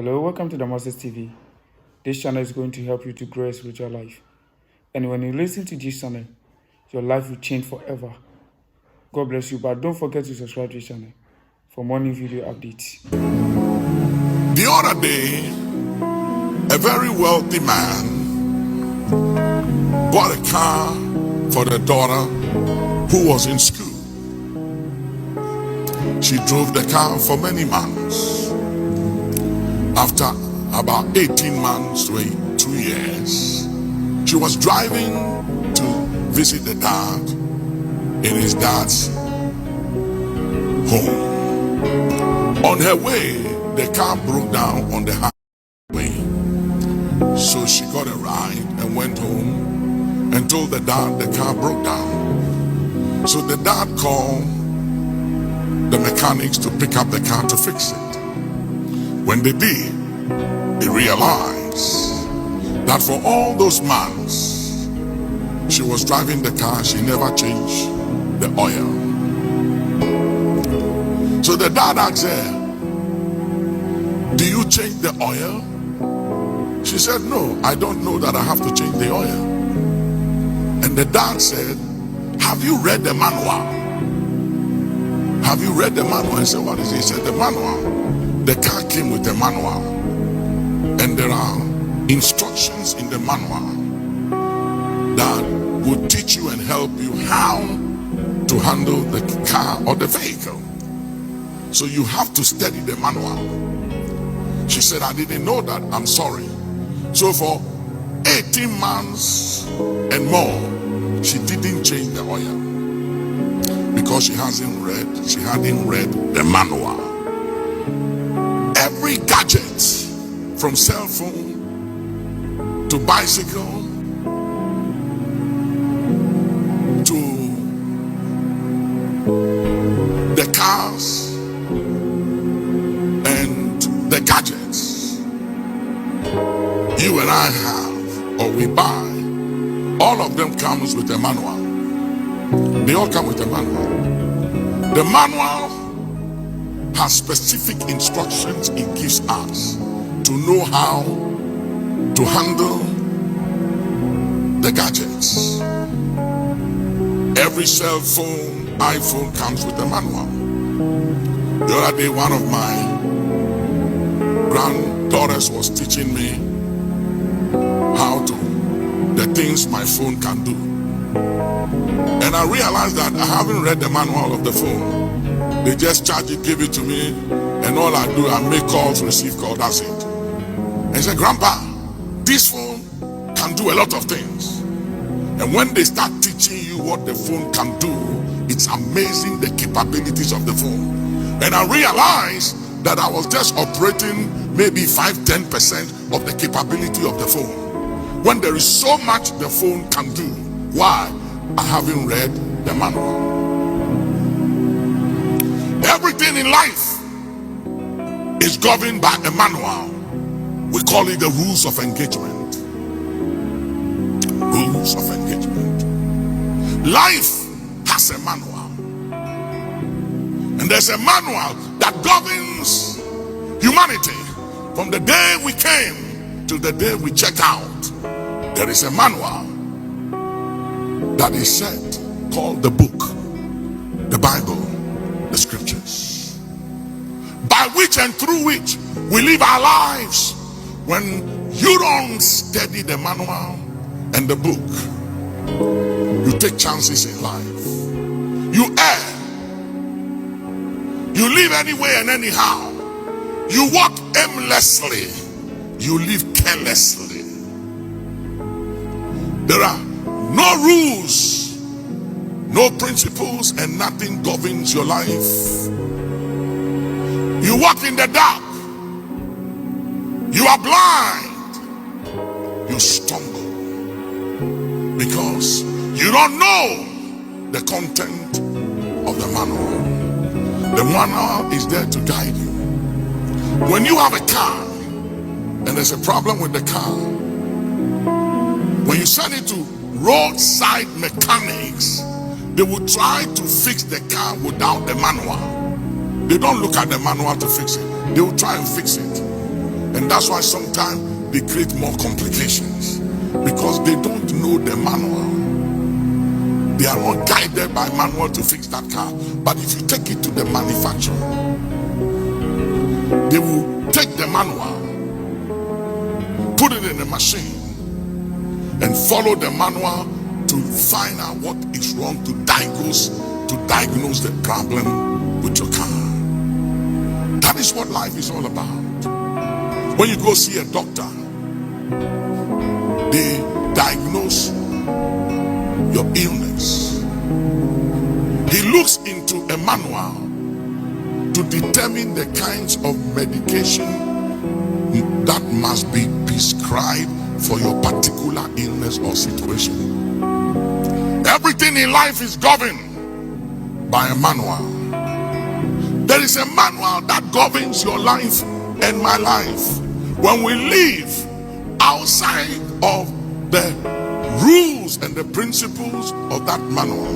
Hello, welcome to the Masters TV. This channel is going to help you to grow your spiritual life. And when you listen to this channel, your life will change forever. God bless you, but don't forget to subscribe to this channel for more new video updates. The other day, a very wealthy man bought a car for the daughter who was in school. She drove the car for many months. After about 18 months to 2 years, she was driving to visit the dad in his dad's home. On her way, the car broke down on the highway. So she got a ride and went home and told the dad the car broke down. So the dad called the mechanics to pick up the car to fix it. When they did, they realized that for all those months she was driving the car, she never changed the oil. So the dad asked her, "Do you change the oil?" She said, "No, I don't know that I have to change the oil." And the dad said, "Have you read the manual? Have you read the manual?" I said, "What is it?" He said, "The manual." The car came with a manual, and there are instructions in the manual that will teach you and help you how to handle the car or the vehicle. So you have to study the manual. She said, "I didn't know that. I'm sorry." So for 18 months and more, she didn't change the oil because she hadn't read the manual. Every gadget, from cell phone to bicycle to the cars and the gadgets you and I have or we buy, all of them comes with a manual. They all come with a manual. The manual has specific instructions it gives us to know how to handle the gadgets. Every cell phone, iPhone comes with a manual. The other day, one of my granddaughters was teaching me the things my phone can do. And I realized that I haven't read the manual of the phone. They just charge it, give it to me, and all I do, I make calls, receive calls, that's it. And I said, "Grandpa, this phone can do a lot of things." And when they start teaching you what the phone can do, it's amazing the capabilities of the phone. And I realized that I was just operating maybe 5-10% of the capability of the phone, when there is so much the phone can do. Why? I haven't read the manual. Everything in life is governed by a manual. We call it the rules of engagement. Rules of engagement. Life has a manual. And there's a manual that governs humanity. From the day we came to the day we check out, there is a manual that is set, called the book, the Bible, the scriptures, by which and through which we live our lives. When you don't study the manual and the book, you take chances in life, you err, you live anywhere and anyhow, you walk aimlessly, you live carelessly. There are no rules, no principles, and nothing governs your life. You walk in the dark, you are blind, you stumble because you don't know the content of the manual. The manual is there to guide you. When you have a car and there's a problem with the car, when you send it to roadside mechanics, they will try to fix the car without the manual. They don't look at the manual to fix it. They will try and fix it. And that's why sometimes they create more complications, because they don't know the manual. They are not guided by manual to fix that car. But if you take it to the manufacturer, they will take the manual, put it in the machine, and follow the manual to find out what is wrong, to diagnose the problem with your car. That is what life is all about. When you go see a doctor, they diagnose your illness. He looks into a manual to determine the kinds of medication that must be prescribed for your particular illness or situation. Everything in life is governed by a manual. There is a manual that governs your life and my life. When we live outside of the rules and the principles of that manual,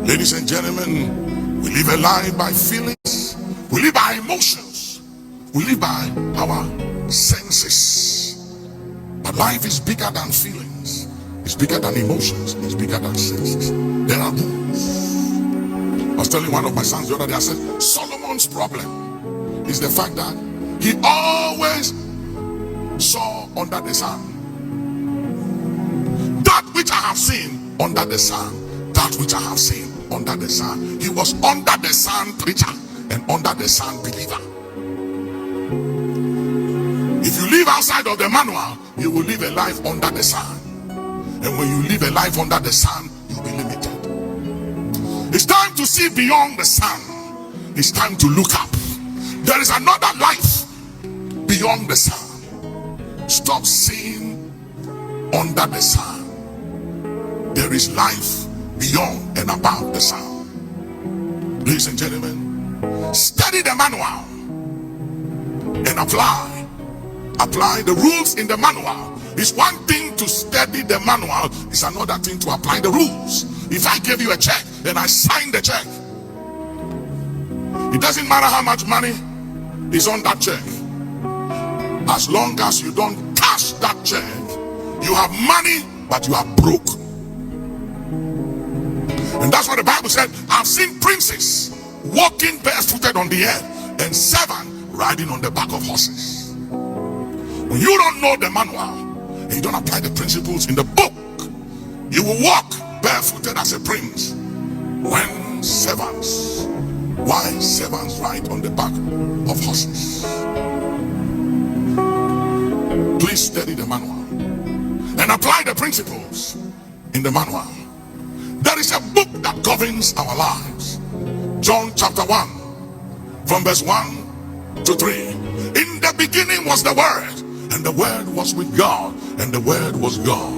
ladies and gentlemen, we live a life by feelings, we live by emotions, we live by our senses. But life is bigger than feelings, it's bigger than emotions, it's bigger than senses. There are rules. I was telling one of my sons the other day, I said, Solomon's problem is the fact that he always saw under the sun that which I have seen under the sun, that which I have seen under the sun. He was under the sun preacher and under the sun believer. If you live outside of the manual, you will live a life under the sun. And when you live a life under the sun, you'll be limited. It's time to see beyond the sun. It's time to look up. There is another life beyond the sun. Stop seeing under the sun. There is life beyond and above the sun. Ladies and gentlemen, study the manual and apply the rules in the manual. It's one thing to study the manual, it's another thing to apply the rules. If I give you a check and I sign the check, it doesn't matter how much money is on that check. As long as you don't cash that check, you have money, but you are broke. And that's what the Bible said. I've seen princes walking barefooted on the earth and servants riding on the back of horses. When you don't know the manual and you don't apply the principles in the book, you will walk barefooted as a prince. When servants, why servants ride on the back of horses? Please study the manual and apply the principles in the manual. There is a book that governs our lives. John chapter 1 from verse 1 to 3. In the beginning was the Word, and the Word was with God, and the Word was God.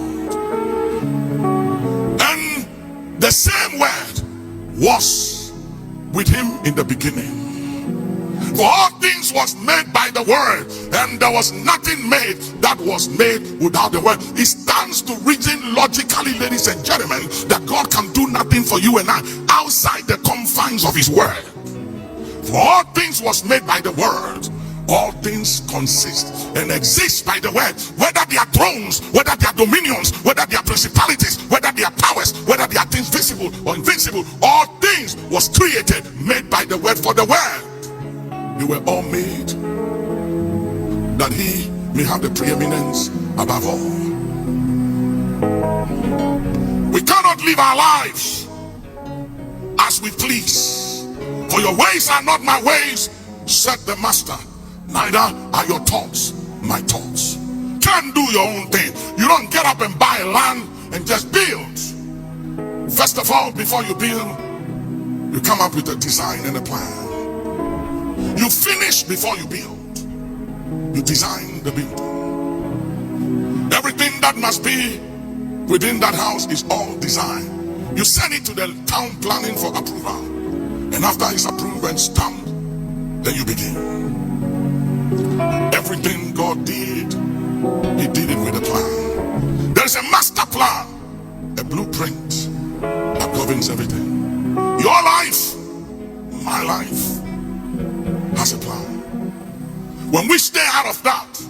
And the same Word was with him in the beginning. For all things was made by the Word, and there was nothing made that was made without the Word. It stands to reason logically, ladies and gentlemen, that God can do nothing for you and I outside the confines of his Word. For all things was made by the Word. All things consist and exist by the Word. Whether they are thrones, whether they are dominions, whether they are principalities, whether they are powers, whether they are things visible or invincible, all things was created, made by the Word. For the Word, they were all made that he may have the preeminence above all. We cannot live our lives as we please. For your ways are not my ways, said the Master. Neither are your thoughts my thoughts. Can't do your own thing. You don't get up and buy land and just build. First of all, before you build, you come up with a design and a plan. You finish before you build. You design the building. Everything that must be within that house is all designed. You send it to the town planning for approval. And after it's approved and stamped, then you begin. Everything God did, he did it with a plan. There's a master plan, a blueprint that governs everything. Your life, my life, has a plan. When we stay out of that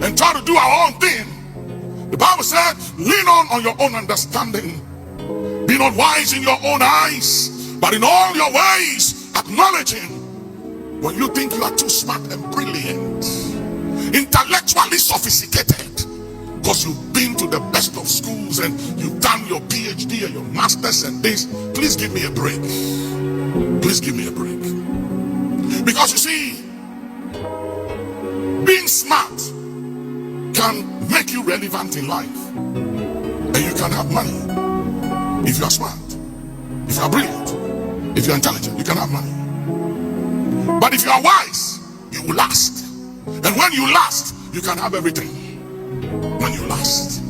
and try to do our own thing, the Bible said, lean on your own understanding. Be not wise in your own eyes, but in all your ways acknowledging. When you think you are too smart and brilliant, intellectually sophisticated, because you've been to the best of schools and you've done your PhD and your masters and this, please give me a break. Please give me a break. Because you see, being smart can make you relevant in life, and you can have money. If you are smart, if you are brilliant, if you are intelligent, you can have money. But if you are wise, you will last. And when you last, you can have everything. When you last.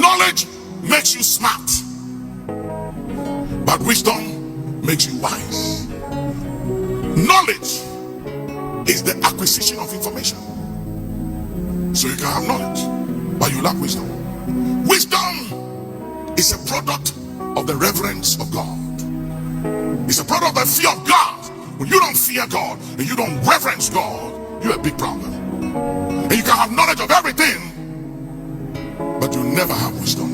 Knowledge makes you smart, but wisdom makes you wise. Knowledge is the acquisition of information. So you can have knowledge, but you lack wisdom. Wisdom is a product of the reverence of God. It's a product of the fear of God. When you don't fear God and you don't reverence God, you're a big problem. And you can have knowledge of everything, but you never have wisdom.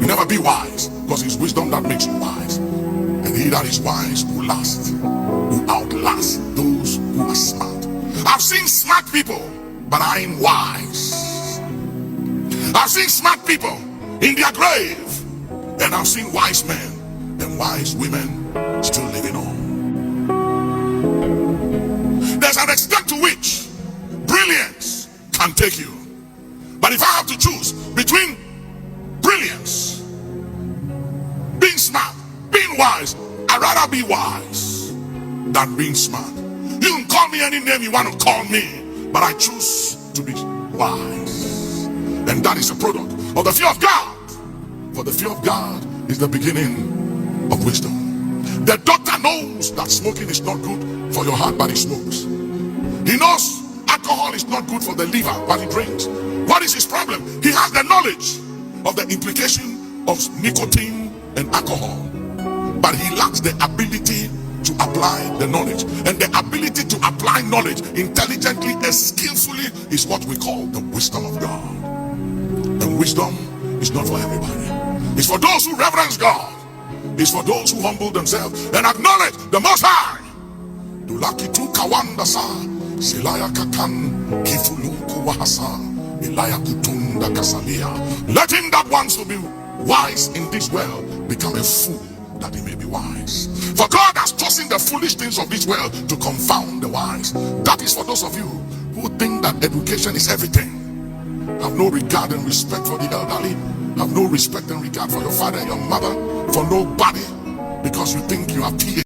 You never be wise, because it's wisdom that makes you wise. And he that is wise will last, will outlast those who are smart. I've seen smart people, but I ain't wise. I've seen smart people in their grave, and I've seen wise men and wise women still living on. There's an extent to which brilliance can take you. But if I have to choose between brilliance, being smart, being wise, I'd rather be wise than being smart. You can call me any name you want to call me, but I choose to be wise. And that is a product of the fear of God. For the fear of God is the beginning of wisdom. The doctor knows that smoking is not good for your heart, but he smokes. He knows alcohol is not good for the liver, but he drinks. What is his problem? He has the knowledge of the implication of nicotine and alcohol, but he lacks the ability to apply the knowledge. And the ability to apply knowledge intelligently and skillfully is what we call the wisdom of God. And wisdom is not for everybody. It's for those who reverence God. It's for those who humble themselves and acknowledge the Most High. Dulakitu kawanda sa silaya kakan kifuluku wahasa ilaya kutunda kasalia. Let him that wants to be wise in this world become a fool, that he may be wise. For God has chosen the foolish things of this world to confound the wise. That is for those of you who think that education is everything. Have no regard and respect for the elderly. Have no respect and regard for your father and your mother, for nobody, because you think you have PhD.